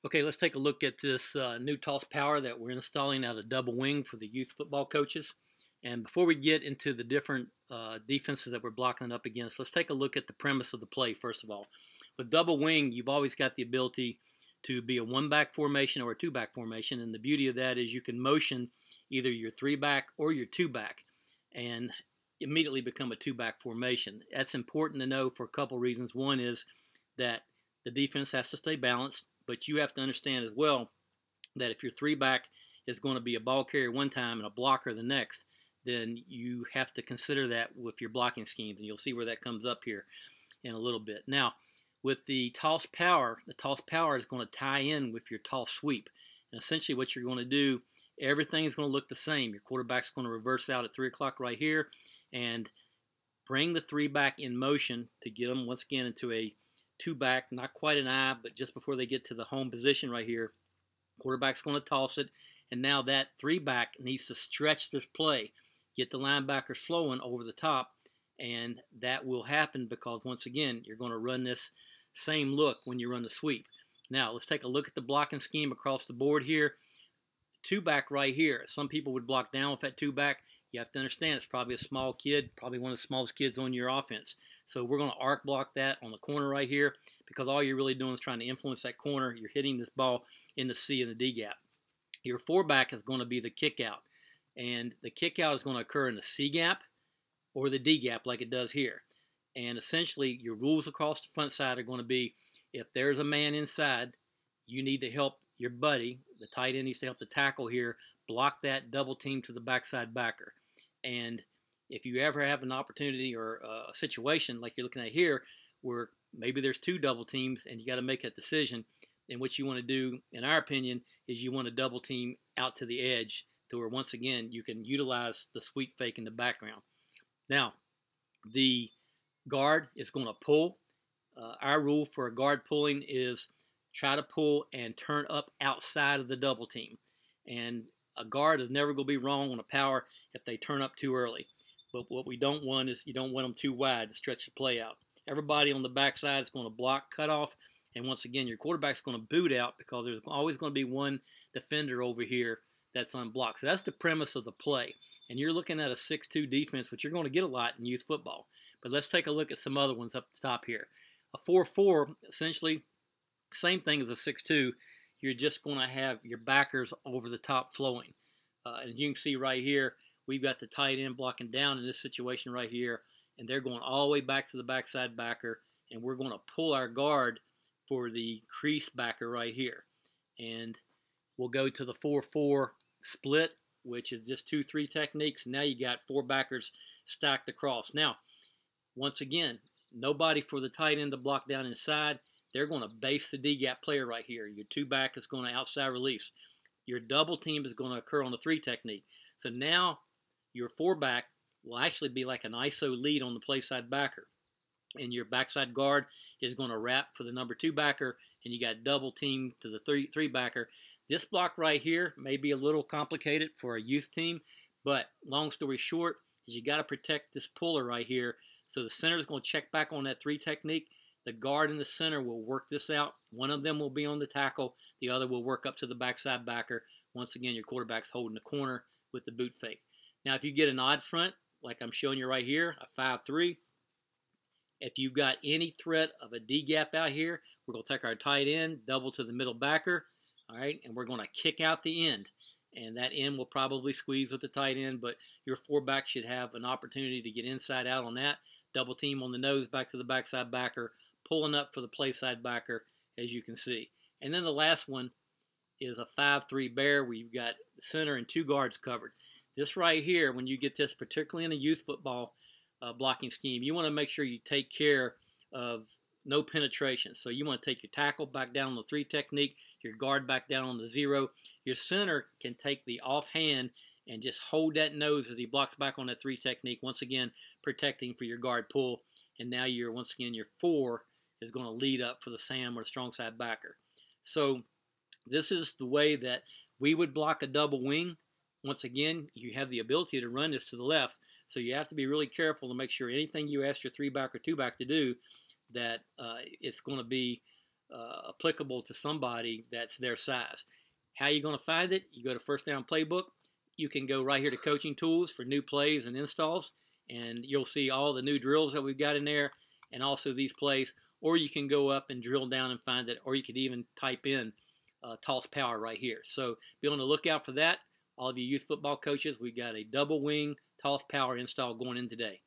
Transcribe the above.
Okay, let's take a look at this new toss power that we're installing out of double wing for the youth football coaches. And before we get into the different defenses that we're blocking up against, let's take a look at the premise of the play first of all. With double wing, you've always got the ability to be a one-back formation or a two-back formation, and the beauty of that is you can motion either your three-back or your two-back and immediately become a two-back formation. That's important to know for a couple reasons. One is that the defense has to stay balanced, but you have to understand as well that if your three-back is going to be a ball carrier one time and a blocker the next, then you have to consider that with your blocking schemes, and you'll see where that comes up here in a little bit. Now, with the toss power is going to tie in with your toss sweep. And essentially what you're going to do, everything is going to look the same. Your quarterback's going to reverse out at 3 o'clock right here and bring the three-back in motion to get them, once again, into a two-back, not quite an eye, but just before they get to the home position right here. Quarterback's going to toss it, and now that three-back needs to stretch this play, get the linebackers flowing over the top, and that will happen because, once again, you're going to run this same look when you run the sweep. Now, let's take a look at the blocking scheme across the board here. Two-back right here. Some people would block down with that two-back. You have to understand it's probably a small kid, probably one of the smallest kids on your offense. So we're going to arc block that on the corner right here because all you're really doing is trying to influence that corner. You're hitting this ball in the C and the D gap. Your four-back is going to be the kick out, and the kick out is going to occur in the C gap or the D gap like it does here. And essentially your rules across the front side are going to be if there's a man inside, you need to help your buddy, the tight end needs to help the tackle here, block that double team to the backside backer. And if you ever have an opportunity or a situation like you're looking at here where maybe there's two double teams and you got to make a decision, then what you want to do, in our opinion, is you want to double team out to the edge to where, once again, you can utilize the sweep fake in the background. Now, the guard is going to pull. Our rule for a guard pulling is try to pull and turn up outside of the double team. And a guard is never going to be wrong on a power if they turn up too early. But what we don't want is you don't want them too wide to stretch the play out. Everybody on the backside is going to block, cut off, and once again, your quarterback's going to boot out because there's always going to be one defender over here that's unblocked. So that's the premise of the play. And you're looking at a 6-2 defense, which you're going to get a lot in youth football. But let's take a look at some other ones up the top here. A 4-4, essentially, same thing as a 6-2. You're just going to have your backers over the top flowing. And you can see right here, we've got the tight end blocking down in this situation right here, and they're going all the way back to the backside backer, and we're going to pull our guard for the crease backer right here. And we'll go to the 4-4 split, which is just 2-3 techniques. Now you got four backers stacked across. Now, once again, nobody for the tight end to block down inside. They're going to base the D-gap player right here. Your two-back is going to outside release. Your double team is going to occur on the 3 technique. So now your four-back will actually be like an ISO lead on the play side backer. And your backside guard is going to wrap for the number 2 backer, and you got double team to the 3 backer. This block right here may be a little complicated for a youth team, but long story short is you got to protect this puller right here. So the center is going to check back on that 3 technique. The guard in the center will work this out. One of them will be on the tackle. The other will work up to the backside backer. Once again, your quarterback's holding the corner with the boot fake. Now, if you get an odd front, like I'm showing you right here, a 5-3, if you've got any threat of a D-gap out here, we're going to take our tight end, double to the middle backer, all right, and we're going to kick out the end. And that end will probably squeeze with the tight end, but your four-back should have an opportunity to get inside out on that. Double team on the nose back to the backside backer, pulling up for the play side backer, as you can see. And then the last one is a 5-3 bear where you've got the center and 2 guards covered. This right here, when you get this, particularly in a youth football blocking scheme, you want to make sure you take care of no penetration. So you want to take your tackle back down on the 3 technique, your guard back down on the 0. Your center can take the offhand and just hold that nose as he blocks back on that 3 technique, once again protecting for your guard pull. And now once again your 4 is going to lead up for the Sam or the strong side backer. So this is the way that we would block a double wing. Once again, you have the ability to run this to the left, so you have to be really careful to make sure anything you ask your 3-back or 2-back to do, that it's going to be applicable to somebody that's their size. How are you going to find it? You go to FirstDown Playbook. You can go right here to Coaching Tools for new plays and installs, and you'll see all the new drills that we've got in there, and also these plays. Or you can go up and drill down and find it, or you could even type in toss power right here. So be on the lookout for that. All of you youth football coaches, we got a double wing toss power install going in today.